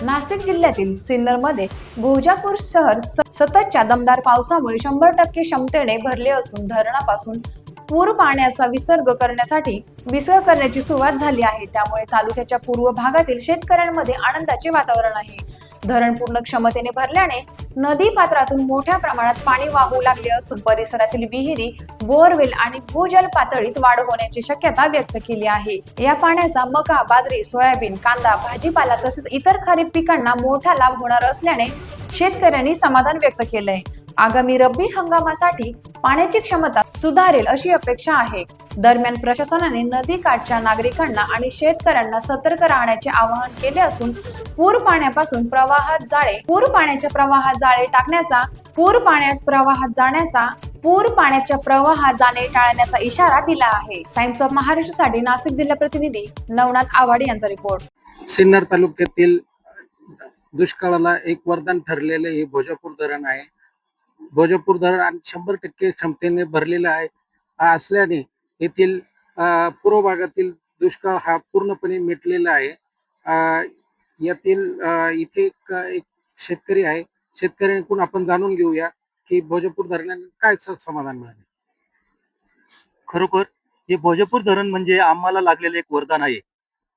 नाशिक जिल्ह्यातील सिन्नरमध्ये भोजापूर शहर सततच्या दमदार पावसामुळे 100% क्षमतेने भरले असून धरणापासून पूर पाण्याचा विसर्ग करण्याची सुरुवात झाली आहे। त्यामुळे तालुक्याच्या पूर्व भागातील शेतकऱ्यांमध्ये आनंदाचे वातावरण आहे। धरण पूर्ण क्षमतेने भरल्याने नदी पात्रातून मोठ्या प्रमाणात पाणी वाहू लागले असून परिसरातील विहिरी, बोरवेल आणि भूजल पातळीत वाढ होण्याची शक्यता व्यक्त केली आहे। या पाण्याचा मका, बाजरी, सोयाबीन, कांदा, भाजीपाला तसेच इतर खरीप पिकांना मोठा लाभ होणार असल्याने शेतकऱ्यांनी समाधान व्यक्त केलंय। आगामी रब्बी हंगामासाठी पाण्याची क्षमता सुधारेल अशी अपेक्षा आहे। दरम्यान प्रशासनाने नदी काठच्या नागरिकांना आणि शेतकऱ्यांना सतर्क राहण्याचे आवाहन केले असून पूर पाण्याच्या प्रवाहात जाणे टाळण्याचा इशारा दिला आहे। टाइम्स ऑफ महाराष्ट्रसाठी नाशिक जिल्हा प्रतिनिधी नवनाथ आवाडे यांचा रिपोर्ट। सिन्नर तालुक्यातील दुष्काळाला एक वरदान ठरलेले हे भोजापूर धरण आहे। भोजापूर धरण 100% क्षमतेने भरलेलं आहे असल्याने येथील पूर्व भागातील दुष्काळ हा पूर्णपणे मिटलेला आहे। इथे एक शेतकरी आहे, शेतकऱ्यांकडून आपण जाणून घेऊया की भोजापूर धरणाने काय समाधान मिळाले। खरोखर हे भोजापूर धरण म्हणजे आम्हाला लागलेले एक वरदान आहे।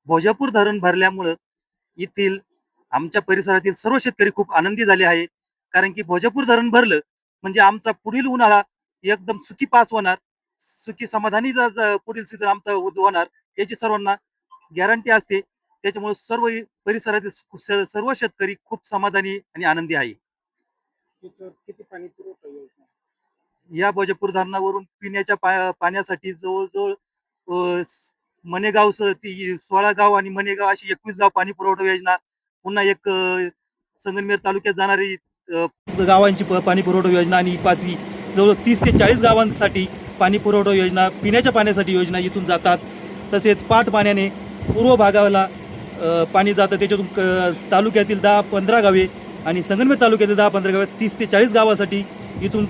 भोजापूर धरण भरल्यामुळे येथील आमच्या परिसरातील सर्व शेतकरी खूप आनंदी झाले आहे, कारण की भोजापूर धरण भरलं म्हणजे आमचा पुढील उन्हाळा एकदम सुखी पास होणार, सुखी समाधानी पुढील सीझन आमचा होणार याची सर्वांना गॅरंटी असते। त्याच्यामुळे सर्व परिसरातील सर्व शेतकरी खूप समाधानी आणि आनंदी आहे। किती पाणी पुरवठा योजना या भोजापूर धरणावरून पिण्याच्या पाण्यासाठी जवळजवळ मनेगाव 16 गाव आणि मनेगाव अशी 21 गाव पाणी पुरवठा योजना, पुन्हा एक संगमनेर तालुक्यात जाणारी गावांची पाणी पुरवठा योजना आणि पाचवी जवळ 30 ते 40 गावांसाठी पाणी पुरवठा योजना, पिण्याच्या पाण्यासाठी योजना इथून जातात। तसेच पाट पाण्याने पूर्व भागाला पाणी जातं, त्याच्यातून तालुक्यातील 10-15 गावे आणि संगमनेर तालुक्यातील 10-15 गावे 30 ते 40 गावासाठी इथून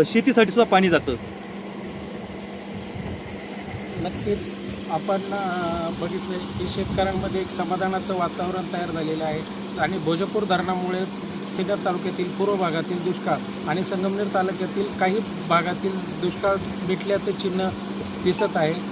शेतीसाठी सुद्धा पाणी जातं। नक्कीच आपण बघितले की शेतकऱ्यांमध्ये एक समाधानाचं वातावरण तयार झालेलं आहे आणि भोजापूर धरणामुळे सिन्नर तालुक्यातील पूर्व भागातील दुष्काळ आणि संगमनेर तालुक्यातील काही भागातील दुष्काळ मिटल्याचं चिन्ह दिसत आहे।